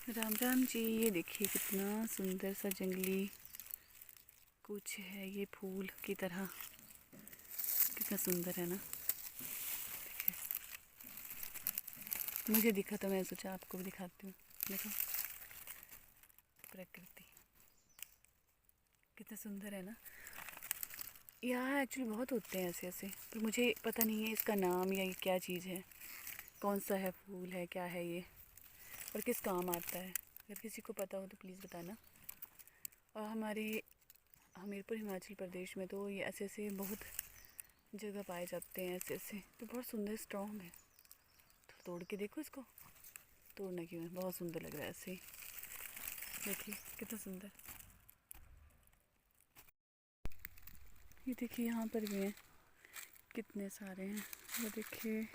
राम राम जी। ये देखिए कितना सुंदर सा जंगली कुछ है, ये फूल की तरह कितना सुंदर है ना। मुझे दिखा तो मैं सोचा आपको भी दिखाती हूँ। देखो प्रकृति कितना सुंदर है ना। यहाँ एक्चुअली बहुत होते हैं ऐसे ऐसे, पर मुझे पता नहीं है इसका नाम या ये क्या चीज़ है, कौन सा है फूल है, क्या है ये और किस काम आता है। अगर किसी को पता हो तो प्लीज़ बताना। और हमारे हमीरपुर हिमाचल प्रदेश में तो ये ऐसे ऐसे बहुत जगह पाए जाते हैं, ऐसे ऐसे तो बहुत सुंदर स्ट्रॉन्ग है। तो तोड़ के देखो इसको, तोड़ना क्यों है, बहुत सुंदर लग रहा है ऐसे ही। देखिए कितना सुंदर। ये देखिए यहाँ पर भी हैं, कितने सारे हैं, ये देखिए।